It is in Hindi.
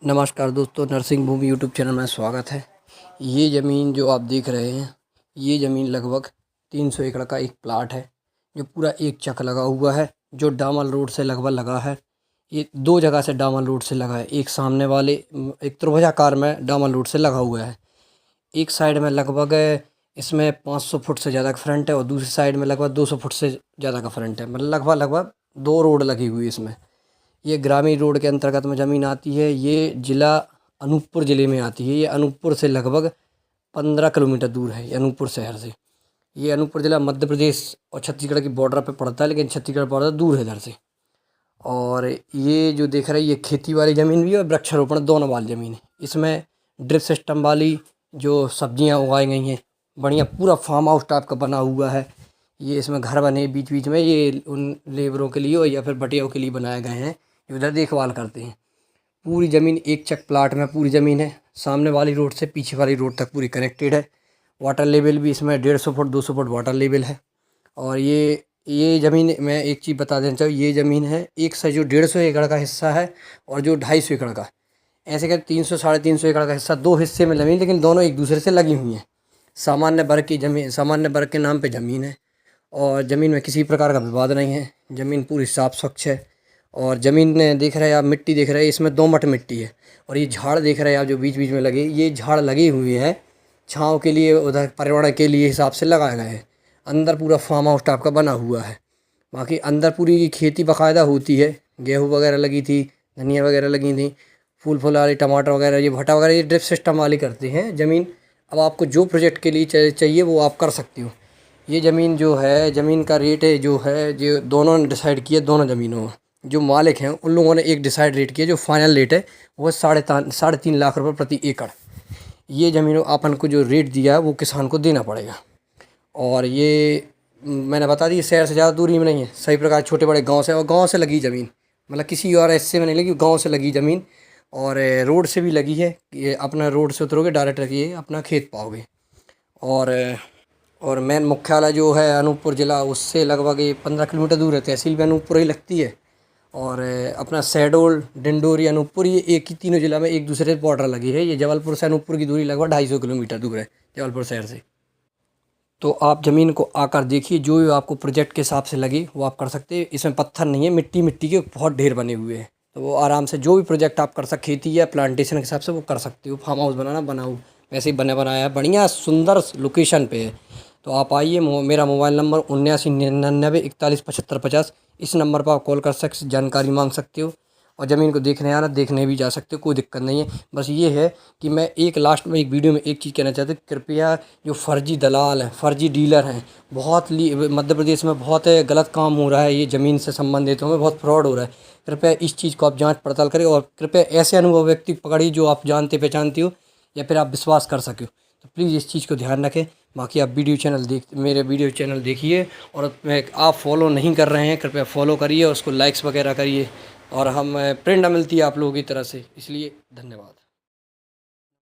नमस्कार दोस्तों, नरसिंह भूमि यूट्यूब चैनल में स्वागत है। ये ज़मीन जो आप देख रहे हैं, ये ज़मीन लगभग 300 एकड़ का एक प्लाट है जो पूरा एक चक लगा हुआ है, जो डामल रोड से लगभग लगा है। ये दो जगह से डामल रोड से लगा है, एक सामने वाले एक त्रिभुजाकार में डामल रोड से लगा हुआ है। एक साइड में लगभग इसमें 500 फुट से ज़्यादा का फ्रंट है और दूसरी साइड में लगभग 200 फुट से ज़्यादा का फ्रंट है। मतलब लगभग दो रोड लगी हुई है इसमें। ये ग्रामीण रोड के अंतर्गत में ज़मीन आती है। ये ज़िला अनूपपुर ज़िले में आती है। ये अनूपपुर से लगभग 15 किलोमीटर दूर है, ये अनूपपुर शहर से। ये अनूपपुर ज़िला मध्य प्रदेश और छत्तीसगढ़ की बॉर्डर पे पड़ता है, लेकिन छत्तीसगढ़ बॉर्डर दूर है इधर से। और ये जो देख रहे हैं, ये खेती वाली ज़मीन भी है और वृक्षारोपण दोनों वाली ज़मीन है। इसमें ड्रिप सिस्टम वाली जो सब्जियां उगाई गई हैं, बढ़िया पूरा फार्म हाउस टाइप का बना हुआ है। ये इसमें घर बने बीच बीच में, ये उन लेबरों के लिए या फिर बटियों के लिए बनाए गए हैं जो उधर देखभाल करते हैं। पूरी ज़मीन एक चक प्लाट में पूरी ज़मीन है। सामने वाली रोड से पीछे वाली रोड तक पूरी कनेक्टेड है। वाटर लेवल भी इसमें 150 फुट 200 फुट वाटर लेवल है। और ये ज़मीन मैं एक चीज़ बता देना चाहूँ, ये ज़मीन है एक से जो 150 एकड़ का हिस्सा है और जो 250 एकड़ का, ऐसे कर 300 साढ़े 300 एकड़ का हिस्सा दो हिस्से में ज़मीन, लेकिन दोनों एक दूसरे से लगी हुई हैं। सामान्य वर्ग की ज़मीन, सामान्य वर्ग के नाम पे ज़मीन है और ज़मीन में किसी प्रकार का विवाद नहीं है। ज़मीन पूरी साफ स्वच्छ है। और ज़मीन देख रहे हैं आप, मिट्टी देख रहे हैं, इसमें दोमट मिट्टी है। और ये झाड़ देख रहे हैं आप जो बीच बीच में लगे, ये झाड़ लगे हुए हैं छाँव के लिए, उधर पर्यावरण के लिए हिसाब से लगाए गए हैं। अंदर पूरा फार्म हाउस टाइप का बना हुआ है। बाकी अंदर पूरी खेती बाकायदा होती है। गेहूँ वगैरह लगी थी, धनिया वगैरह लगी थी, फूल फुलारी टमाटर वगैरह, ये भटा वगैरह, ये ड्रिप सिस्टम वाली करते हैं ज़मीन। अब आपको जो प्रोजेक्ट के लिए चाहिए वो आप कर सकते हो। ये ज़मीन जो है, ज़मीन का रेट है जो है, जो दोनों ने डिसाइड किया, दोनों ज़मीनों में जो मालिक हैं उन लोगों ने एक डिसाइड रेट किया। जो फाइनल रेट है वो 3.5 लाख रुपए प्रति एकड़। ये ज़मीनों अपन को जो रेट दिया है वो किसान को देना पड़ेगा। और ये मैंने बता दी, शहर से ज़्यादा दूरी में नहीं है। सही प्रकार छोटे बड़े गांव से, और गांव से लगी ज़मीन, मतलब किसी और हिस्से में नहीं लगी, गांव से लगी ज़मीन। और रोड से भी लगी है। ये अपना रोड से उतरोगे डायरेक्ट रखिए अपना खेत पाओगे। और और मेन मुख्यालय जो है अनूपपुर ज़िला, उससे लगभग ये 15 किलोमीटर दूर है। तहसील भी अनूपपुर ही लगती है। और अपना शहडोल, डिंडोरी, अनूपपुर, ये एक ही तीनों जिला में एक दूसरे से बॉर्डर लगी है। ये जबलपुर से अनूपपुर की दूरी लगभग 250 किलोमीटर दूर है जबलपुर शहर से। तो आप ज़मीन को आकर देखिए, जो आपको प्रोजेक्ट के हिसाब से लगे वो आप कर सकते हैं। इसमें पत्थर नहीं है, मिट्टी मिट्टी के बहुत ढेर बने हुए हैं। तो वो आराम से जो भी प्रोजेक्ट आप कर सकते, खेती या प्लांटेशन के हिसाब से वो कर सकते हो। फार्म हाउस बनाना बनाओ, वैसे ही बने बनाया है, बढ़िया सुंदर लोकेशन पे है। तो आप आइए। मेरा मोबाइल नंबर 7999417550, इस नंबर पर आप कॉल कर सकते, जानकारी मांग सकते हो। और ज़मीन को देखने आना, देखने भी जा सकते हो, कोई दिक्कत नहीं है। बस ये है कि मैं एक लास्ट में एक वीडियो में एक चीज़ कहना चाहता हूँ, कृपया जो फर्जी दलाल हैं, फर्जी डीलर हैं, बहुत मध्य प्रदेश में बहुत गलत काम हो रहा है। ये ज़मीन से संबंधित में बहुत फ्रॉड हो रहा है। कृपया इस चीज़ को आप जांच पड़ताल करें और कृपया ऐसे अनुभव व्यक्ति पकड़िए जो आप जानते पहचानते हो या फिर आप विश्वास कर सको। तो प्लीज़ इस चीज़ को ध्यान रखें। बाकी आप मेरे वीडियो चैनल देखिए। और आप फॉलो नहीं कर रहे हैं, कृपया फॉलो करिए, उसको लाइक्स वगैरह करिए। और हम प्रेरणा मिलती है आप लोगों की तरह से, इसलिए धन्यवाद।